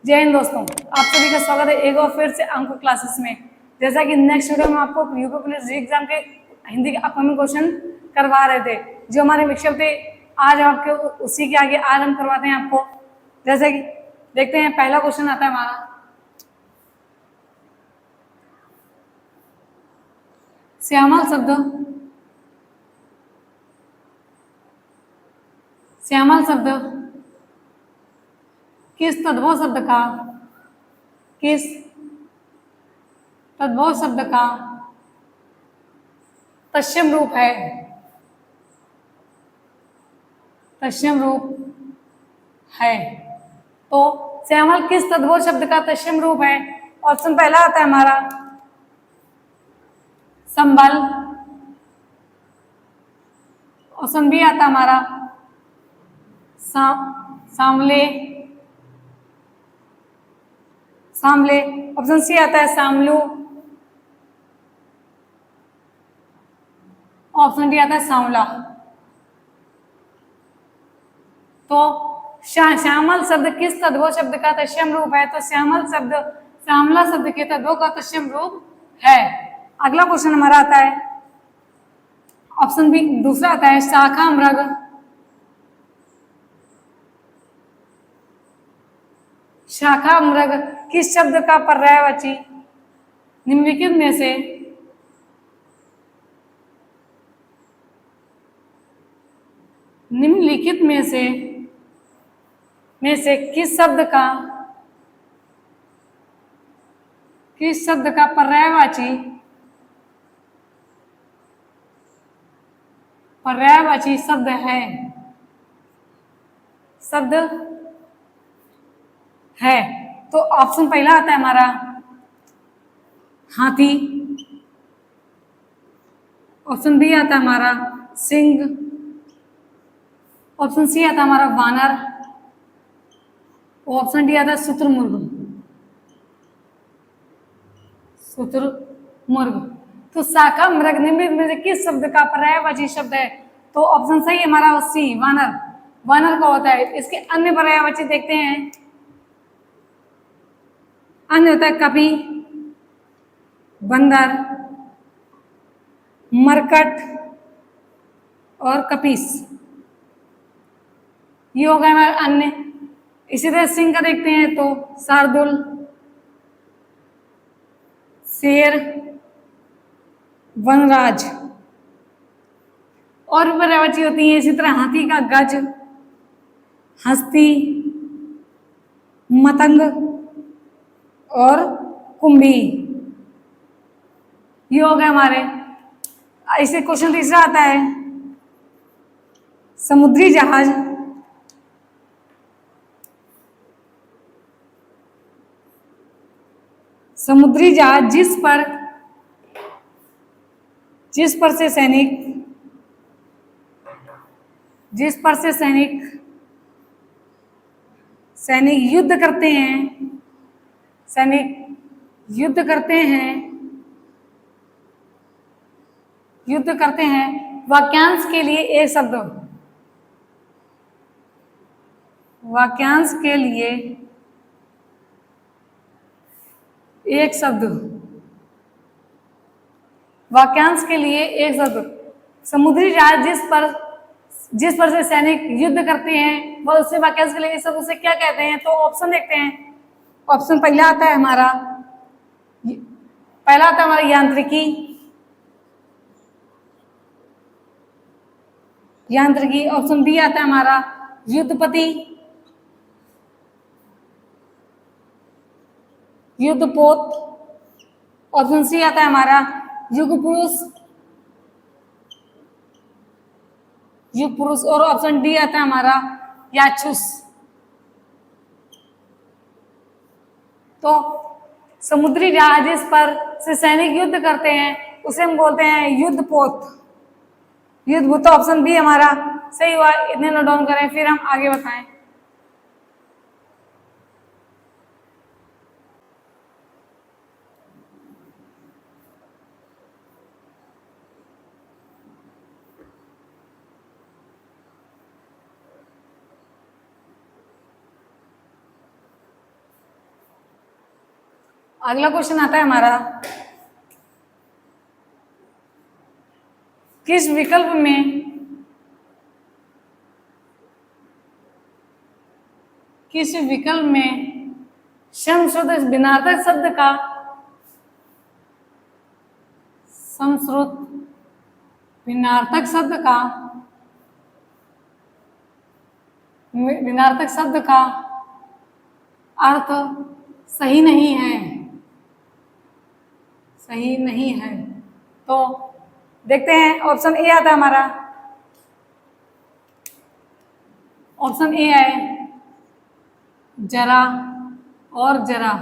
जय हिंद दोस्तों, आप सभी का स्वागत है एक बार फिर से अंक क्लासेस में। जैसा कि नेक्स्ट वीडियो में आपको यूपी पुलिस एग्जाम के हिंदी के अपकमिंग क्वेश्चन करवा रहे थे, जो हमारे मिक्सर थे। आज आपके उसी के आगे आज हम करवाते हैं आपको। जैसे कि देखते हैं, पहला क्वेश्चन आता है हमारा, श्यामल शब्द किस तद्भव शब्द का किस तद्भव शब्द का तत्सम रूप है? तत्सम रूप है। तो श्यामल किस तद्भव शब्द का तत्सम रूप है? ऑप्शन पहला आता है हमारा संबल। ऑप्शन बी आता है हमारा सांवले। ऑप्शन सी आता है सामलू। ऑप्शन डी आता है सांवला। तो श्यामल शब्द किस तद्भव शब्द का तत्सम रूप है? तो श्यामल शब्द श्यामला शब्द के तद्भव का तत्सम रूप है। अगला क्वेश्चन हमारा आता है, ऑप्शन बी दूसरा आता है शाखा मृग। शाखा मृग किस शब्द का पर्यायवाची निम्नलिखित में से किस शब्द का पर्यायवाची शब्द है? तो ऑप्शन पहला आता है हमारा हाथी। ऑप्शन बी आता है हमारा सिंह। ऑप्शन सी आता है हमारा वानर। ऑप्शन डी आता है शुतुरमुर्ग। तो शाखा मृग निम्नलिखित में से किस शब्द का पर्यायवाची शब्द है? तो ऑप्शन सही हमारा सी वानर। वानर का होता है। इसके अन्य पर्यायवाची देखते हैं। अन्य होता है कपि, बंदर, मरकट और कपीस। ये हो गए हमारे अन्य। इसी तरह सिंह का देखते हैं तो शार्दुल, शेर, वनराज और भी पर्यायवाची होती है। इसी तरह हाथी का गज, हस्ती, मतंग और कुंभी। ये हो गए हमारे। ऐसे क्वेश्चन तीसरा आता है समुद्री जहाज। समुद्री जहाज जिस पर से सैनिक युद्ध करते हैं वाक्यांश के लिए एक शब्द समुद्री जहाज जिस पर से सैनिक युद्ध करते हैं वह उससे वाक्यांश के लिए एक शब्द उसे क्या कहते हैं? तो ऑप्शन देखते हैं। ऑप्शन पहला आता है हमारा यांत्रिकी। ऑप्शन बी आता है हमारा युद्धपति, युद्धपोत। ऑप्शन सी आता है हमारा युग पुरुष और ऑप्शन डी आता है हमारा याचुस। तो समुद्री जहाज जिस पर से सैनिक युद्ध करते हैं उसे हम बोलते हैं युद्धपोत। युद्धपोत। ऑप्शन बी हमारा सही हुआ। इतने नोट डाउन करें, फिर हम आगे बताएं। अगला क्वेश्चन आता है हमारा, किस विकल्प में संश्रुत भिन्नार्थक शब्द का संश्रुत भिन्नार्थक शब्द का अर्थ सही नहीं है। तो देखते हैं, ऑप्शन ए आता है हमारा, ऑप्शन ए है जरा और जरा।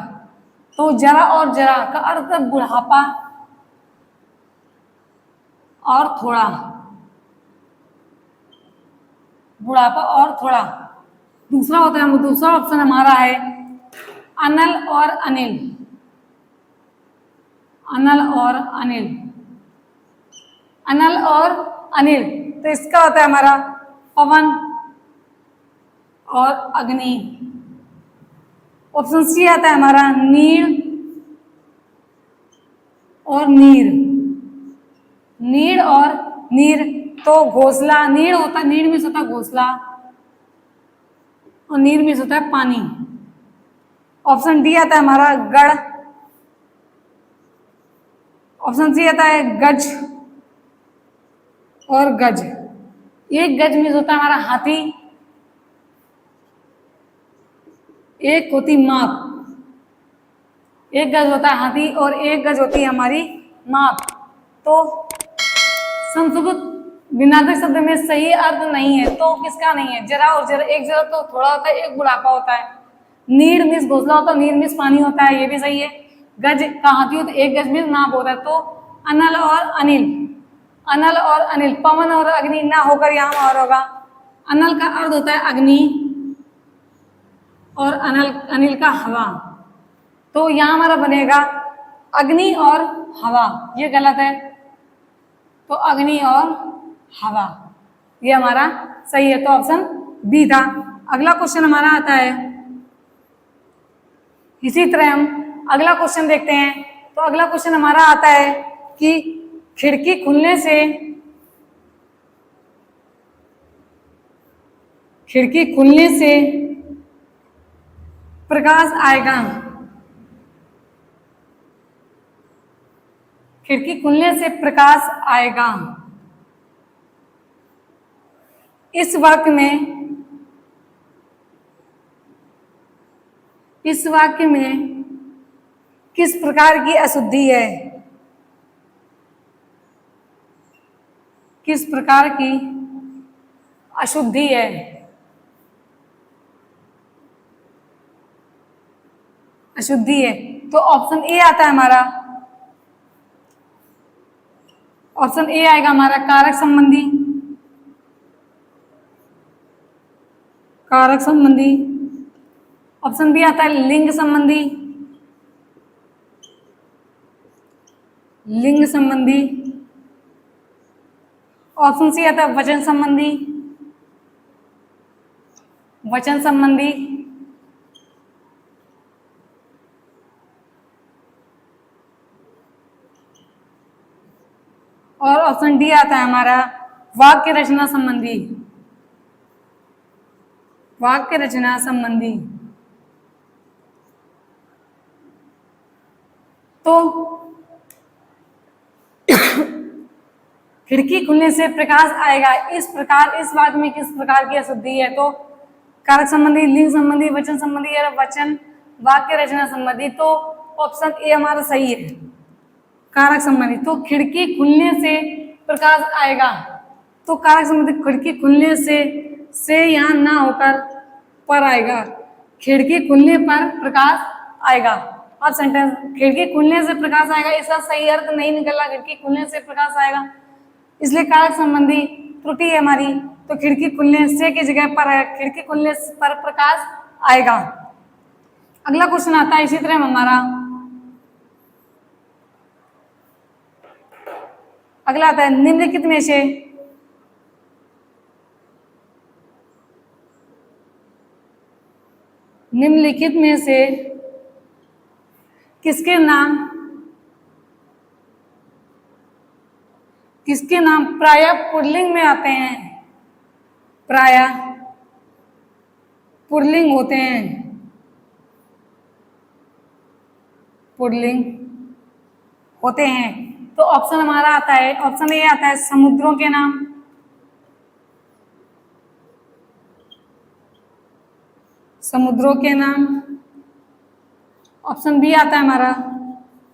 तो जरा और जरा का अर्थ है बुढ़ापा और थोड़ा, बुढ़ापा और थोड़ा। दूसरा ऑप्शन हमारा है अनल और अनिल, अनल और अनिल। तो इसका होता है हमारा पवन और अग्नि। ऑप्शन सी आता है हमारा नीर और नीर, नीर और नीर। तो घोंसला, नीर मीन्स होता है घोंसला और नीर मीन्स होता है पानी। ऑप्शन डी आता है हमारा गढ़, ऑप्शन सी आता है गज और गज। एक गज मीन्स होता है हमारा हाथी, एक होती माप, एक गज होता है हाथी और एक गज होती है हमारी माप। तो संस्कृत भिन्नार्थक शब्द में सही अर्थ नहीं है, तो किसका नहीं है? जरा और जरा। एक जरा तो थोड़ा होता है, एक बुढ़ापा होता है। नीर मीन्स घोंसला होता है, नीर मीन्स पानी होता है, ये भी सही है। गज का हाथी हो तो एक गज मीन्स नाप होता है। तो अनल और अनिल, अनल और अनिल, पवन और अग्नि ना होकर यहाँ और होगा। अनल का अर्थ होता है अग्नि और अनिल का हवा। तो यहाँ हमारा बनेगा अग्नि और हवा, ये गलत है। तो अग्नि और हवा ये हमारा सही है, तो ऑप्शन बी था। अगला क्वेश्चन हमारा आता है, इसी तरह हम अगला क्वेश्चन देखते हैं। तो अगला क्वेश्चन हमारा आता है कि खिड़की खुलने से प्रकाश आएगा, खिड़की खुलने से प्रकाश आएगा। इस वाक्य में किस प्रकार की अशुद्धि है? किस प्रकार की अशुद्धि है? अशुद्धि है। तो ऑप्शन ए आता है हमारा, ऑप्शन ए आएगा हमारा कारक संबंधी, कारक संबंधी। ऑप्शन बी आता है लिंग संबंधी, लिंग संबंधी। ऑप्शन सी आता है वचन संबंधी, वचन संबंधी। और ऑप्शन डी आता है हमारा वाक्य रचना संबंधी, वाक्य रचना संबंधी। तो खिड़की खुलने से प्रकाश आएगा, इस वाक्य में किस प्रकार की अशुद्धि है? तो कारक संबंधी, लिंग संबंधी, वचन संबंधी या वचन वाक्य रचना संबंधी। तो ऑप्शन ए हमारा सही है, कारक संबंधी। तो खिड़की खुलने से प्रकाश आएगा, तो कारक संबंधी खिड़की खुलने से यहाँ ना होकर पर आएगा, खिड़की खुलने पर प्रकाश आएगा। अब सेंटेंस खिड़की खुलने से प्रकाश आएगा, इसका सही अर्थ नहीं निकला, खिड़की खुलने से प्रकाश आएगा, इसलिए कारक संबंधी त्रुटि है हमारी। तो खिड़की खुलने से की जगह पर है, खिड़की खुलने पर प्रकाश आएगा। अगला क्वेश्चन आता है इसी तरह हमारा, अगला आता है निम्नलिखित में से किसके नाम प्रायः पुल्लिंग में आते हैं, प्रायः पुल्लिंग होते हैं, पुल्लिंग होते हैं। तो ऑप्शन हमारा आता है, ऑप्शन ए आता है समुद्रों के नाम, समुद्रों के नाम। ऑप्शन बी आता है हमारा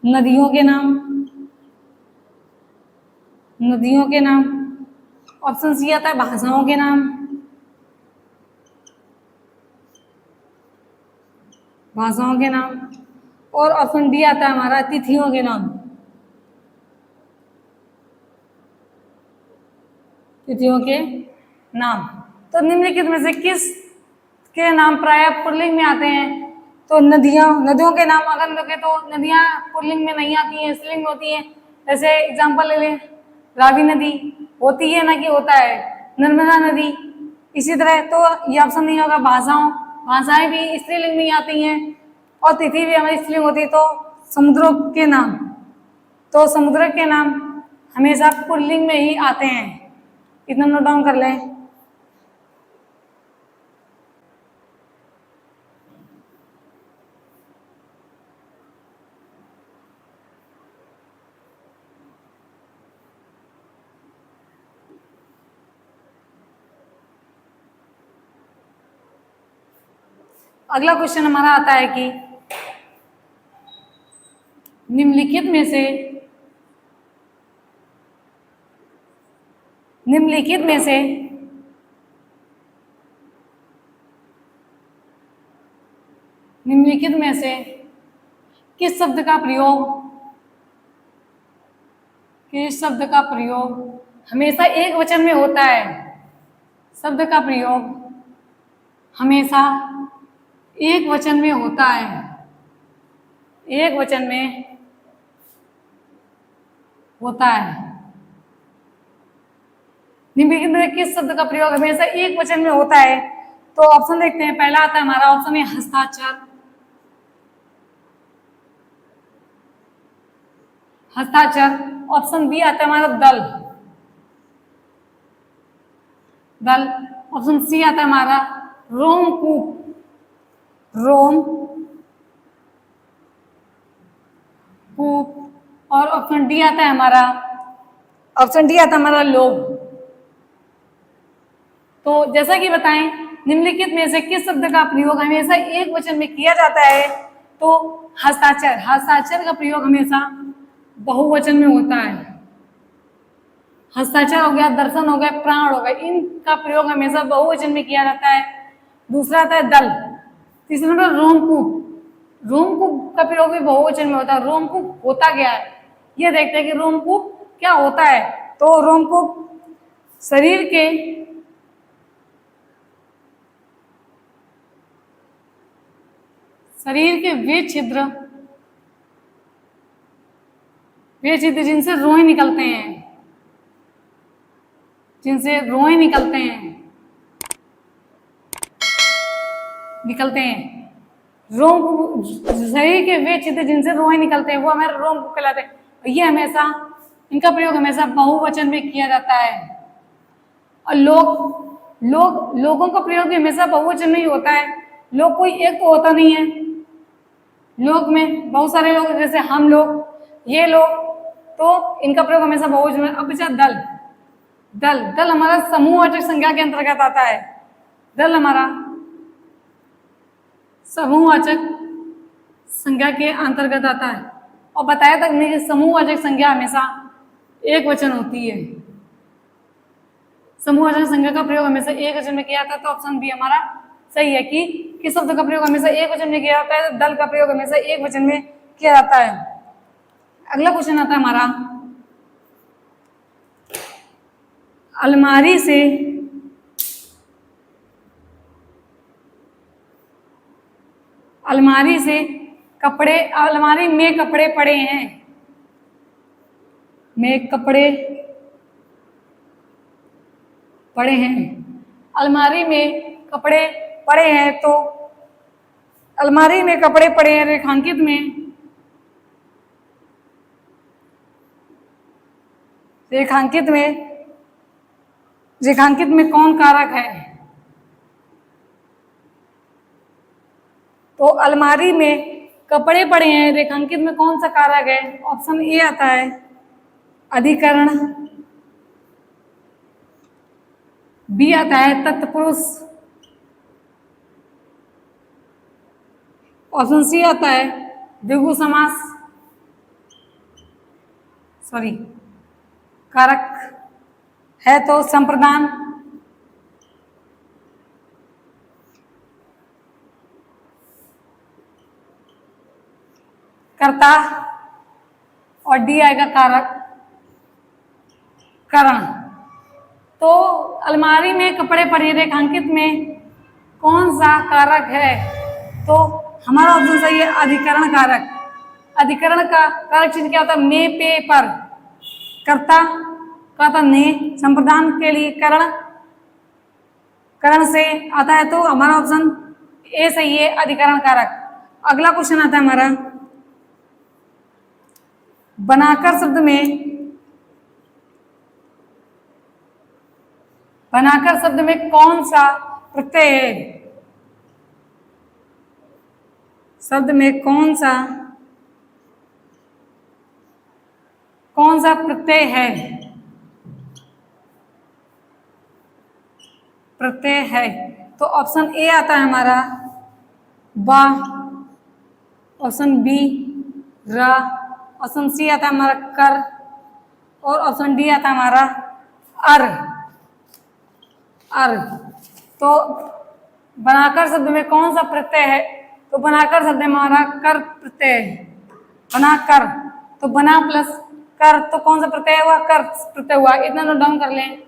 नदियों के नाम, नदियों के नाम। ऑप्शन सी आता है भाषाओं के नाम, भाषाओं के नाम। और ऑप्शन डी आता है हमारा तिथियों के नाम, तिथियों के नाम। तो निम्नलिखित में से किस के नाम प्रायः पुल्लिंग में आते हैं? तो नदियों के नाम अगर देखें तो नदियां पुल्लिंग में नहीं आती हैं, स्त्रीलिंग में होती हैं। जैसे एग्जांपल ले लें, रावी नदी होती है ना कि होता है, नर्मदा नदी। इसी तरह तो ये ऑप्शन नहीं होगा। भाषाएं भी स्त्रीलिंग में ही आती हैं और तिथि भी हमारी स्त्रीलिंग होती है। तो समुद्रों के नाम, तो समुद्र के नाम हमेशा पुल्लिंग में ही आते हैं। इतना नोट डाउन कर लें। अगला क्वेश्चन हमारा आता है कि निम्नलिखित में से किस शब्द का प्रयोग हमेशा एक वचन में होता है? शब्द का प्रयोग हमेशा एक वचन में होता है, एक वचन में होता है। निम्नलिखित में किस शब्द का प्रयोग हमेशा एक वचन में होता है? तो ऑप्शन देखते हैं। पहला आता है हमारा ऑप्शन है हस्ताक्षर, हस्ताक्षर। ऑप्शन बी आता है हमारा दल, दल। ऑप्शन सी आता है हमारा रोमकूप, रोमकूप। और ऑप्शन डी आता है हमारा लोभ। तो जैसा कि बताएं, निम्नलिखित में से किस शब्द का प्रयोग हमेशा एक वचन में किया जाता है? तो हस्ताक्षर, हस्ताक्षर का प्रयोग हमेशा बहुवचन में होता है। हस्ताक्षर हो गया, दर्शन हो गया, प्राण हो गया, इनका प्रयोग हमेशा बहुवचन में किया जाता है। दूसरा आता है दल। तीसरा नंबर रोमकूप, रोमकूप का प्रयोग भी बहुवचन में होता है। रोमकूप होता क्या है, ये देखते हैं कि रोमकूप क्या होता है। तो रोमकूप शरीर के वे छिद्र जिनसे रोए निकलते हैं, शरीर के वे छिद्र जिनसे रोए निकलते हैं वो हमारे रोमकूप कहलाते हैं। ये हमेशा, इनका प्रयोग हमेशा बहुवचन में किया जाता है। और लोगों का प्रयोग भी हमेशा बहुवचन में ही होता है। लोग कोई एक तो होता नहीं है, लोग में बहुत सारे लोग, जैसे हम लोग, ये लोग, तो इनका प्रयोग हमेशा बहुवचन में। अब बचा दल हमारा समूहवाचक संज्ञा के अंतर्गत आता है। दल हमारा समूहवाचक संज्ञा के अंतर्गत आता है। और बताया तक नहीं कि समूहवाचक संज्ञा हमेशा एक वचन होती है। समूहवाचक संज्ञा का प्रयोग हमेशा एक वचन में किया जाता है। तो ऑप्शन बी हमारा सही है कि किस शब्द का प्रयोग हमेशा एक वचन में किया जाता है? तो दल का प्रयोग हमेशा एक वचन में किया जाता है। अगला क्वेश्चन आता है हमारा, अलमारी में कपड़े पड़े हैं, अलमारी में कपड़े पड़े हैं। तो अलमारी में कपड़े पड़े हैं रेखांकित में रेखांकित में कौन कारक है? तो अलमारी में कपड़े पड़े हैं, रेखांकित में कौन सा कारक है? ऑप्शन ए आता है अधिकरण, बी आता है तत्पुरुष, ऑप्शन सी आता है द्विगु समास, सॉरी कारक है तो संप्रदान, कर्ता, और डी आएगा कारक करण। तो अलमारी में कपड़े पड़े रेखांकित में कौन सा कारक है? तो हमारा ऑप्शन सही है अधिकरण कारक। अधिकरण का कारक चिन्ह क्या होता है? मे पे पर, कर्ता का था ने, संप्रदान के लिए करण, करण से आता है, तो हमारा ऑप्शन ए सही है अधिकरण कारक। अगला क्वेश्चन आता है हमारा, बनाकर शब्द में कौन सा प्रत्यय है? शब्द में कौन सा प्रत्यय है? प्रत्यय है तो ऑप्शन ए आता है हमारा बा, ऑप्शन बी रा, ऑप्शन सी आता है हमारा कर, और ऑप्शन डी आता है हमारा अर। तो बनाकर शब्द में कौन सा प्रत्यय है? तो बनाकर शब्द में हमारा कर प्रत्यय है। बनाकर तो बना प्लस कर, तो कौन सा प्रत्यय हुआ? कर प्रत्यय हुआ। इतना नोट डाउन कर लें।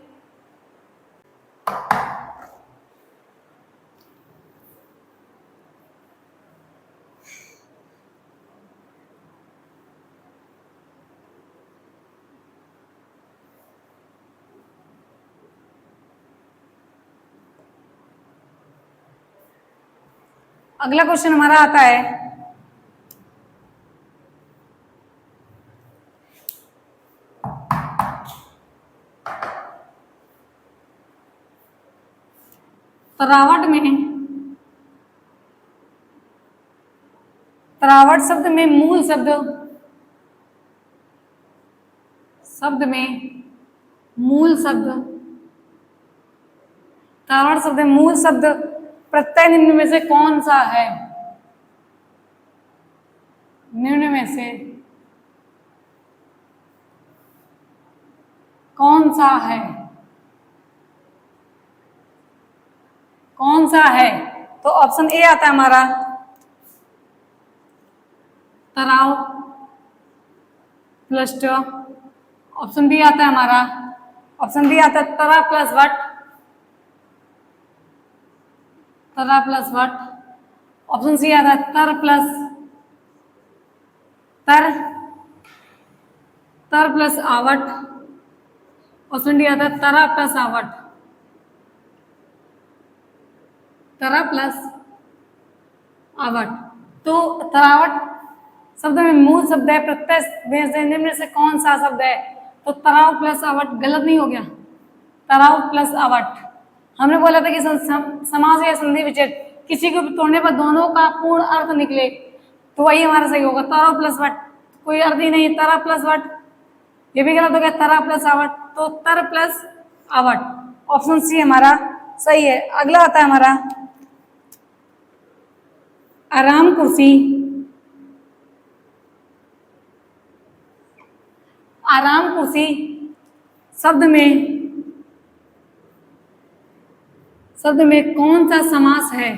अगला क्वेश्चन हमारा आता है, तरावट शब्द में मूल शब्द तरावट शब्द में मूल शब्द प्रत्यय निम्न में से कौन सा है? निम्न में से कौन सा है? तो ऑप्शन ए आता है हमारा तराव प्लस ट, ऑप्शन बी आता है हमारा, ऑप्शन डी आता है तरा प्लस वट, ऑप्शन सी आता है तर प्लस आवट, ऑप्शन डी आता है तरा प्लस आवट, तो तरावट शब्द में मूल शब्द है, प्रत्यय में से निम्न से कौन सा शब्द है? तो तराव प्लस आवट गलत नहीं हो गया? तराव प्लस आवट हमने बोला था कि समास या संधि विच्छेद किसी को भी तोड़ने पर दोनों का पूर्ण अर्थ निकले, तो वही हमारा सही होगा। तराव प्लस वट कोई अर्थ ही नहीं, तरा प्लस वट ये भी गलत हो गया, तरा प्लस आवट, तो तर प्लस आवट, ऑप्शन सी हमारा सही है। अगला आता है हमारा आराम कुर्सी। आराम कुर्सी शब्द में कौन सा समास है?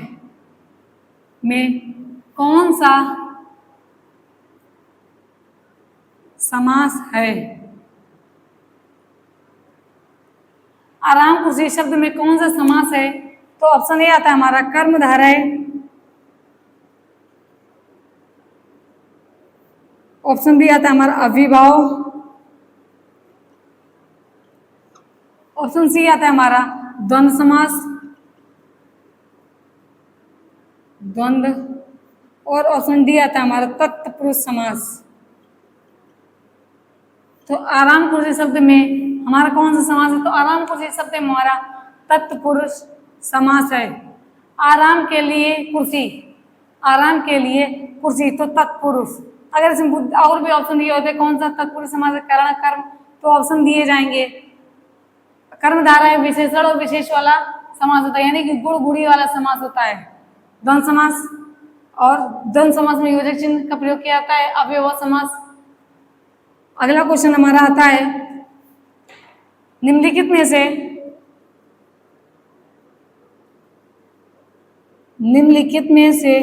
आराम कुर्सी शब्द में कौन सा समास है? तो ऑप्शन ए आता है हमारा कर्मधारय, ऑप्शन बी आता है हमारा अविभाव, ऑप्शन सी आता है हमारा द्वंद्व समास, और ऑप्शन डी आता है हमारा तत्पुरुष समास। तो आराम कुर्सी शब्द में हमारा कौन सा समास है? तो आराम कुर्सी शब्द में हमारा तत्पुरुष समास है। आराम के लिए कुर्सी, आराम के लिए कुर्सी, तो तत्पुरुष। अगर इसमें और भी ऑप्शन दिए होते कौन सा तत्पुरुष समास है, करण, कर्म, तो ऑप्शन दिए जाएंगे। कर्म धारा विशेषण और विशेष वाला समास होता है, यानी कि गुण गुड़ी वाला समास होता है द्वंद्व समास। और द्वंद्व समास में योजक चिन्ह का प्रयोग किया जाता है। अव्ययभाव समास। अगला क्वेश्चन हमारा आता है, निम्नलिखित में से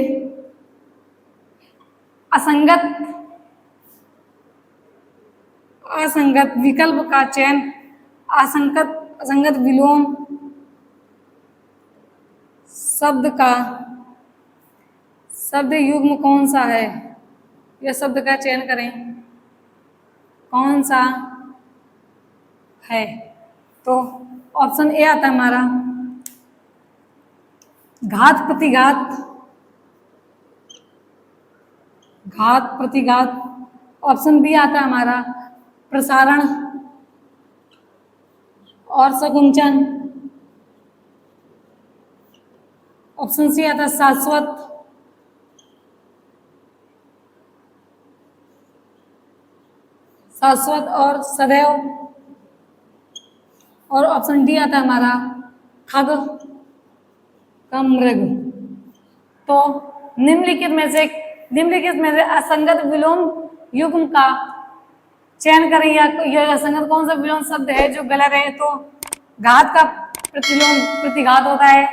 असंगत विकल्प का चयन, असंगत विलोम शब्द युग्म कौन सा है? यह शब्द का चयन करें, कौन सा है? तो ऑप्शन ए आता है हमारा घात प्रतिघात। ऑप्शन बी आता है हमारा प्रसारण और संकुंचन। ऑप्शन सी आता है शाश्वत और सदैव। और ऑप्शन डी आता है हमारा खग का मृग। तो निम्नलिखित में से असंगत विलोम युग्म का चयन करें, या यह असंगत कौन सा विलोम शब्द है जो गलत है? तो घात का प्रतिघात होता है,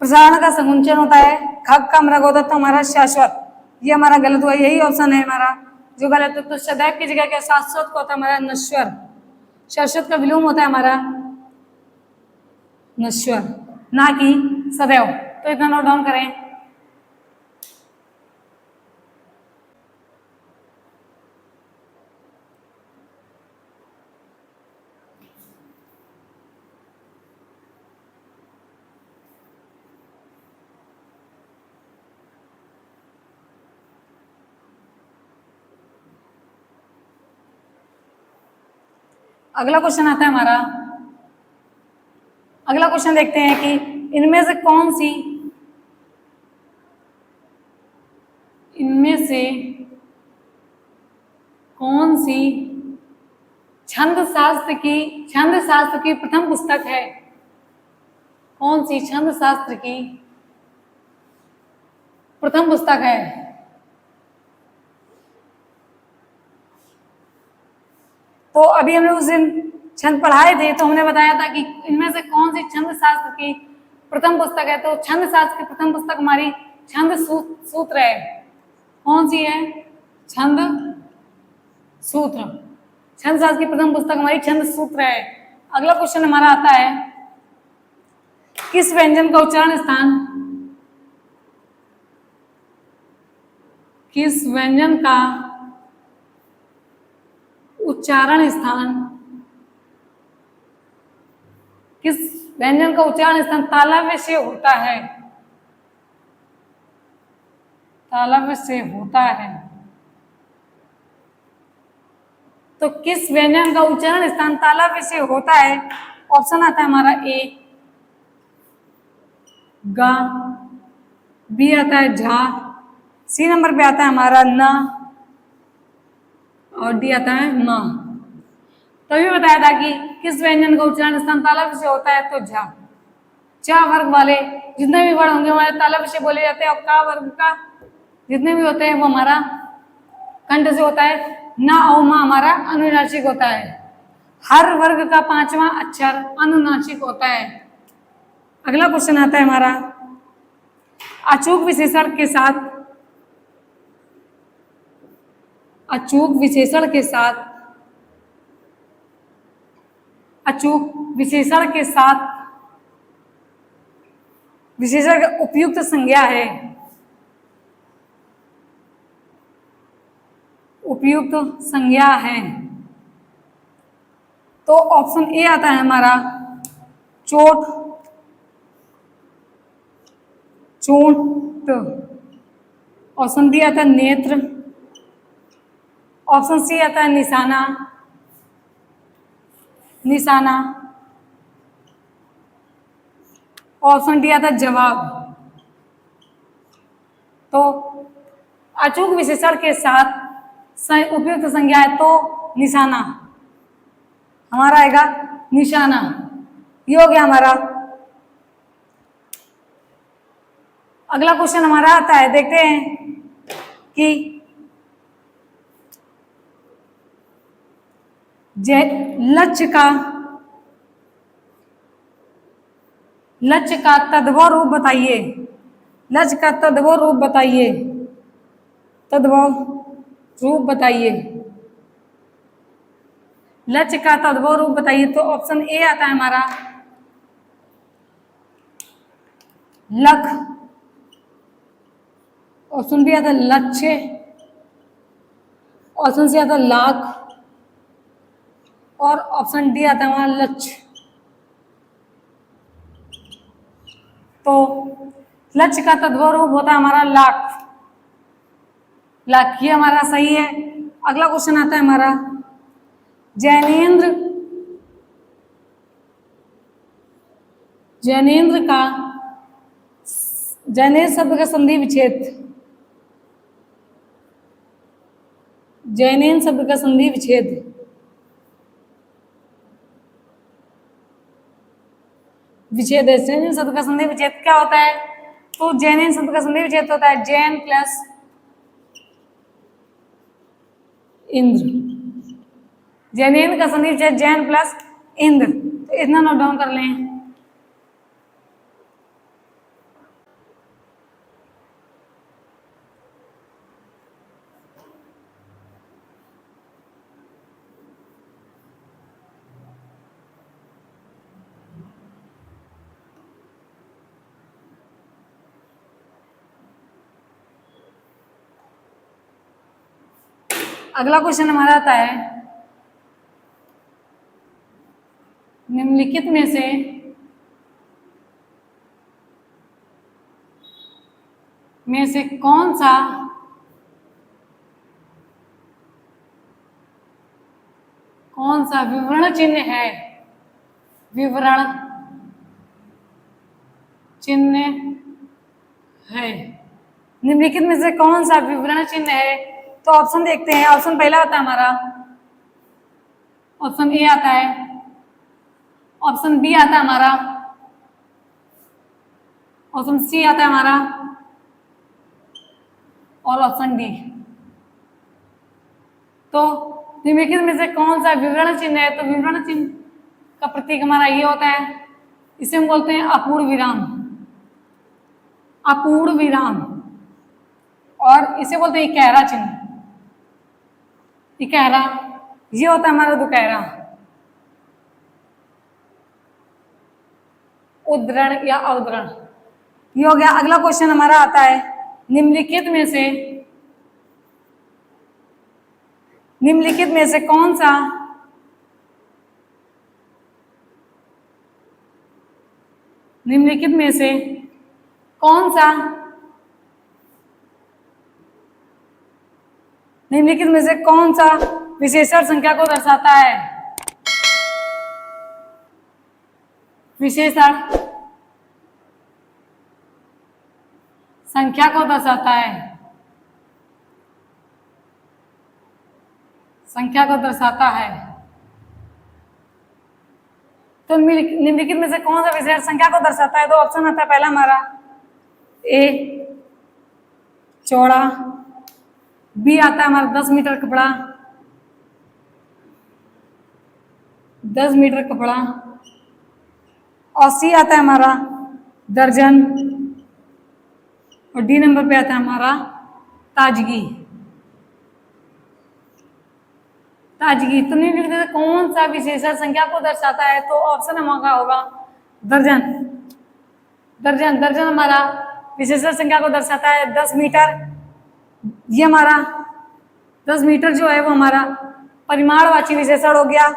प्रसारण का संकुंचन होता है, खग का मृग होता है, तो हमारा शाश्वत, ये हमारा गलत हुआ। यही ऑप्शन है हमारा जो गलत है। तो सदैव की जगह क्या शाश्वत को होता है हमारा नश्वर। शाश्वत का विलोम होता है हमारा नश्वर, ना कि सदैव। तो इतना नोट डाउन करें। अगला क्वेश्चन आता है हमारा, अगला क्वेश्चन देखते हैं कि इनमें से कौन सी छंद शास्त्र की प्रथम पुस्तक है? कौन सी छंद शास्त्र की प्रथम पुस्तक है? तो अभी हमने उस दिन छंद पढ़ाए थे, तो हमने बताया था कि इनमें से कौन सी छंद शास्त्र की प्रथम पुस्तक है। तो छंद शास्त्र की प्रथम पुस्तक हमारी छंद सूत्र है। कौन सी है? छंद सूत्र। छंद शास्त्र की प्रथम पुस्तक हमारी छंद सूत्र है। अगला क्वेश्चन हमारा आता है, किस व्यंजन का उच्चारण स्थान किस व्यंजन का उच्चारण तालव्य से होता है? तालव्य से होता है। तो किस व्यंजन का उच्चारण स्थान तालव्य से होता है? ऑप्शन आता है हमारा ए गा, बी आता है झा, सी नंबर पे आता है हमारा न, और डी आता है म। तभी बताया था कि किस व्यंजन का उच्चारण स्थान तालव्य से होता है, तो झा। चा वर्ग वाले जितने भी वर्ण होंगे हमारे तालव्य से बोले जाते हैं, और का वर्ग का जितने भी होते हैं वो हमारा कंठ से होता है। ना और मा हमारा अनुनासिक होता है। हर वर्ग का पांचवा अक्षर अनुनासिक होता है। अगला क्वेश्चन आता है हमारा, अचूक विशेषण के साथ विशेषण का उपयुक्त संज्ञा है। तो ऑप्शन ए आता है हमारा चोट, ऑप्शन बी आता है नेत्र, ऑप्शन सी आता है निशाना, निशाना। ऑप्शन डी आता जवाब। तो अचूक विशेषण के साथ उपयुक्त संज्ञा है तो निशाना हमारा आएगा निशाना। ये हो गया हमारा। अगला क्वेश्चन हमारा आता है, देखते हैं कि लक्ष्य का तद्भव रूप बताइए। लक्ष्य का तद्भव रूप बताइए। तद्भव रूप बताइए। लक्ष्य का तद्भव रूप बताइए। तो ऑप्शन ए आता है हमारा लख। ऑप्शन बी आता है लक्ष्य। ऑप्शन सी आता है लाख। और ऑप्शन डी आता है हमारा लक्ष्य। तो लक्ष्य का तद्भव रूप होता है हमारा लाख। लाख ये हमारा सही है। अगला क्वेश्चन आता है हमारा जैनेन्द्र। जैनेन्द्र का जैनेन्द्र शब्द का संधि विच्छेद। जैनेन्द्र शब्द का संधि विच्छेद। विच्छेद है। जैनेन्द्र शब्द का संधि विच्छेद क्या होता है? तो जैनेन्द्र शब्द का संधि विच्छेद होता है जैन प्लस इंद्र। जैनेन्द्र का संधि विच्छेद जैन प्लस इंद्र। तो इतना नोट डाउन कर लें। अगला क्वेश्चन हमारा आता है निम्नलिखित में से कौन सा विवरण चिन्ह है? विवरण चिन्ह है। निम्नलिखित में से कौन सा विवरण चिन्ह है? तो ऑप्शन देखते हैं। ऑप्शन पहला आता है हमारा ऑप्शन ए आता है। ऑप्शन बी आता है हमारा। ऑप्शन सी आता है हमारा और ऑप्शन डी। तो निम्नलिखित में से कौन सा विवरण चिन्ह है? तो विवरण चिन्ह का प्रतीक हमारा ये होता है, इसे हम बोलते हैं अपूर्ण विराम। अपूर्ण विराम। और इसे बोलते हैं इकहरा चिन्ह। इकहरा ये होता है हमारा दुकहरा। उद्धरण या अवतरण ये हो गया। अगला क्वेश्चन हमारा आता है निम्नलिखित में से कौन सा निम्नलिखित में से कौन सा निम्नलिखित में से कौन सा विशेषण संख्या को दर्शाता है? विशेषण संख्या को दर्शाता है। संख्या को दर्शाता है। तो निम्नलिखित में से कौन सा विशेषण संख्या को दर्शाता है? तो ऑप्शन आता है पहला हमारा ए चौड़ा। बी आता है हमारा 10 मीटर कपड़ा। 10 मीटर कपड़ा। और सी आता है हमारा दर्जन। और डी नंबर पे आता है हमारा ताजगी। ताजगी। तो निम्नलिखित में से कौन सा विशेषण संख्या को दर्शाता है? तो ऑप्शन हमारा होगा दर्जन। दर्जन। दर्जन हमारा विशेषण संख्या को दर्शाता है। 10 मीटर ये हमारा 10 मीटर जो है वो हमारा परिमाणवाची विशेषण हो गया।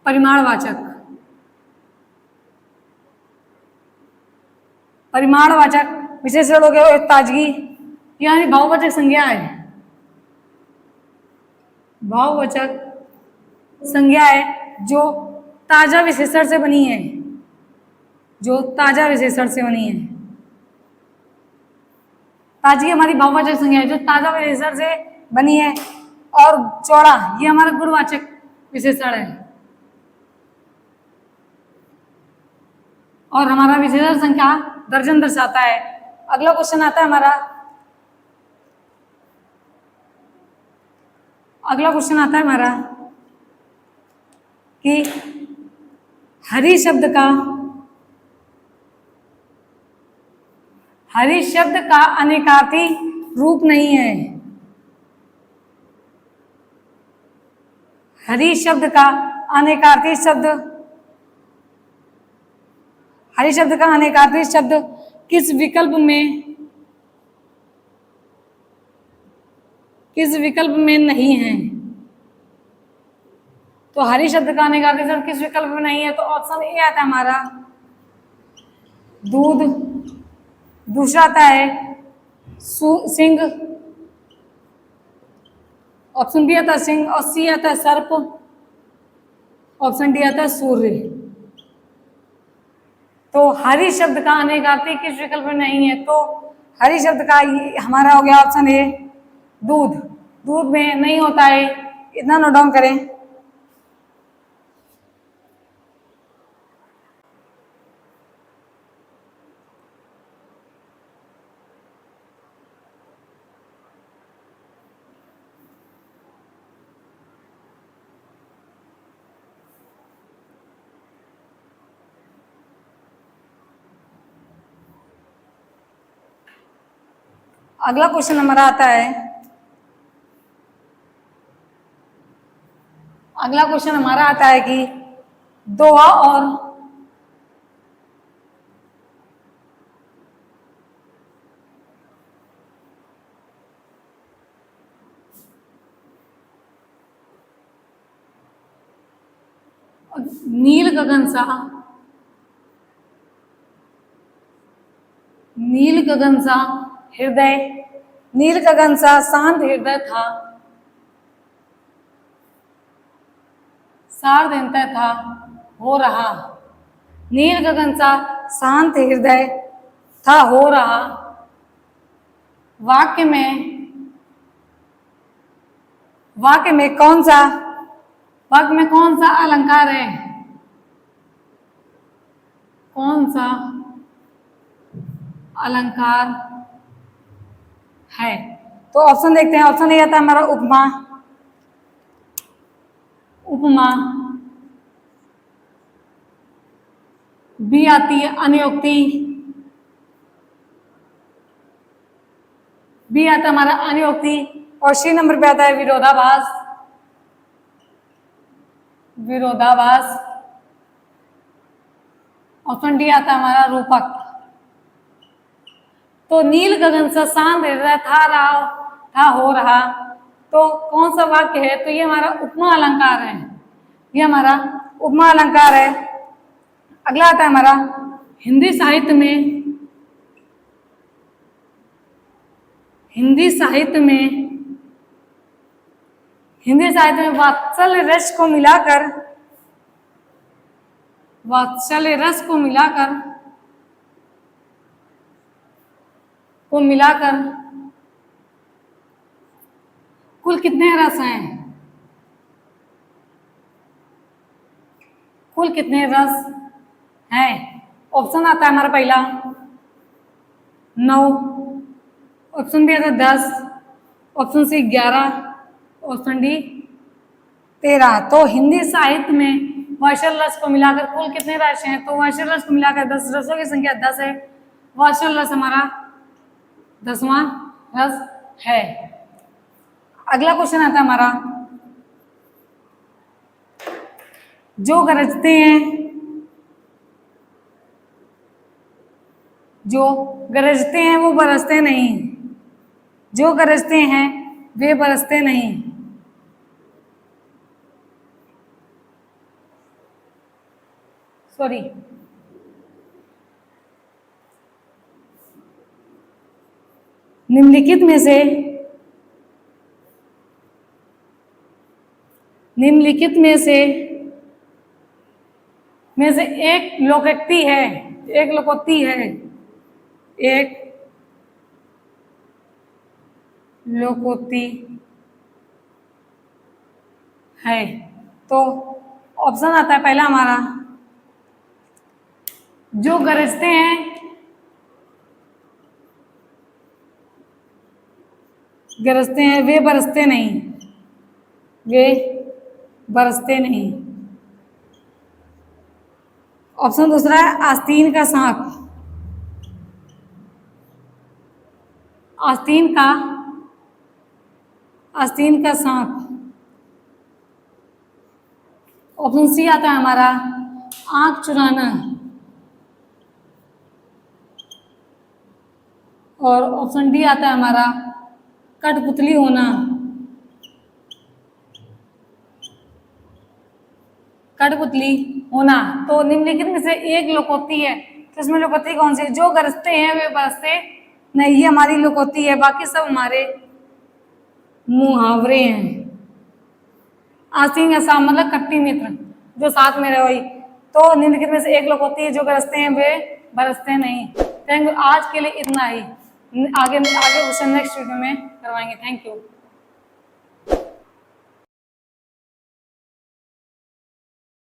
परिमाणवाचक। परिमाणवाचक विशेषण हो गया। और ताजगी यानी भाववाचक संज्ञा है। भाववाचक संज्ञा है जो ताजा विशेषण से बनी है, जो ताजा विशेषण से बनी है। ताजी हमारी भाववाचक संज्ञा है जो ताजा विशेषण से बनी है, और चौड़ा ये हमारा गुणवाचक विशेषण है। और हमारा विशेषण संख्या दर्जन दर्शाता है। अगला क्वेश्चन आता है हमारा, अगला क्वेश्चन आता है हमारा कि हरि शब्द का, हरि शब्द का अनेकार्थी रूप नहीं है। हरि शब्द का अनेकार्थी शब्द, हरि शब्द का अनेकार्थी शब्द किस विकल्प में, किस विकल्प में नहीं है? तो हरि शब्द का अनेकार्थी शब्द किस विकल्प में नहीं है? तो ऑप्शन ए आता है हमारा दूध, दूसरा आता है सिंह, ऑप्शन बी आता है सिंह, और सी आता है सर्प, ऑप्शन डी आता है सूर्य। तो हरि शब्द का अनेकार्थी किस विकल्प में नहीं है? तो हरि शब्द का हमारा हो गया ऑप्शन ए दूध, दूध में नहीं होता है, इतना नोट डाउन करें। अगला क्वेश्चन हमारा आता है, अगला क्वेश्चन हमारा आता है कि दोहा और नील गगन सा, नील गगन सा हृदय, नील गगन सा शांत हृदय था, सार्वधानिकता था हो रहा। नील गगन सा शांत हृदय था हो रहा। वाक्य में कौन सा, वाक्य में कौन सा अलंकार है? कौन सा अलंकार है? तो ऑप्शन देखते हैं। ऑप्शन ए आता है हमारा उपमा, उपमा, बी आती है अनुक्ति, बी आता है हमारा अनुक्ति, और सी नंबर पे आता है विरोधाभास, विरोधाभास, ऑप्शन डी आता है हमारा रूपक। तो नील गगन सा शांत हृदय था हो रहा, तो कौन सा वाक्य है? तो ये हमारा उपमा अलंकार है, ये हमारा उपमा अलंकार है। अगला आता है हमारा हिंदी साहित्य में, हिंदी साहित्य में, हिंदी साहित्य में वात्सल्य रस को मिलाकर, वात्सल्य रस को मिलाकर, कुल कितने रस हैं? कुल कितने रस हैं? ऑप्शन आता है हमारा पहला 9, ऑप्शन बी आता है 10, ऑप्शन सी 11, ऑप्शन डी 13। तो हिंदी साहित्य में वात्सल्य रस को मिलाकर कुल कितने रस हैं? तो वात्सल्य रस को मिलाकर 10 रसों की संख्या 10 है। वात्सल्य रस हमारा 10वां रस है। अगला क्वेश्चन आता है हमारा, जो गरजते हैं, जो गरजते हैं वो बरसते नहीं, जो गरजते हैं वे बरसते नहीं। सॉरी, निम्नलिखित में से एक लोकोक्ति है, एक लोकोक्ति है, एक लोकोक्ति है। तो ऑप्शन आता है पहला हमारा, जो गरजते हैं वे बरसते नहीं, वे बरसते नहीं। ऑप्शन दूसरा है आस्तीन का सांप, आस्तीन का सांप। ऑप्शन सी आता है हमारा आंख चुराना, और ऑप्शन डी आता है हमारा कठपुतली होना, कठपुतली होना। तो निम्नलिखित में से एक लोकोक्ति है, तो इसमें लोकोक्ति कौन सी है? जो गरजते हैं वे बरसते नहीं, ये हमारी लोकोक्ति है, बाकी सब हमारे मुहावरे हैं। आस्तीन का सांप मतलब खट्टी मित्र, जो साथ में रहे वही। तो निम्नलिखित में से एक लोकोक्ति है, जो गरजते हैं वे बरसते नहीं। थैंक यू, आज के लिए इतना ही। आगे क्वेश्चन नेक्स्ट वीडियो में करवाएंगे। Thank you.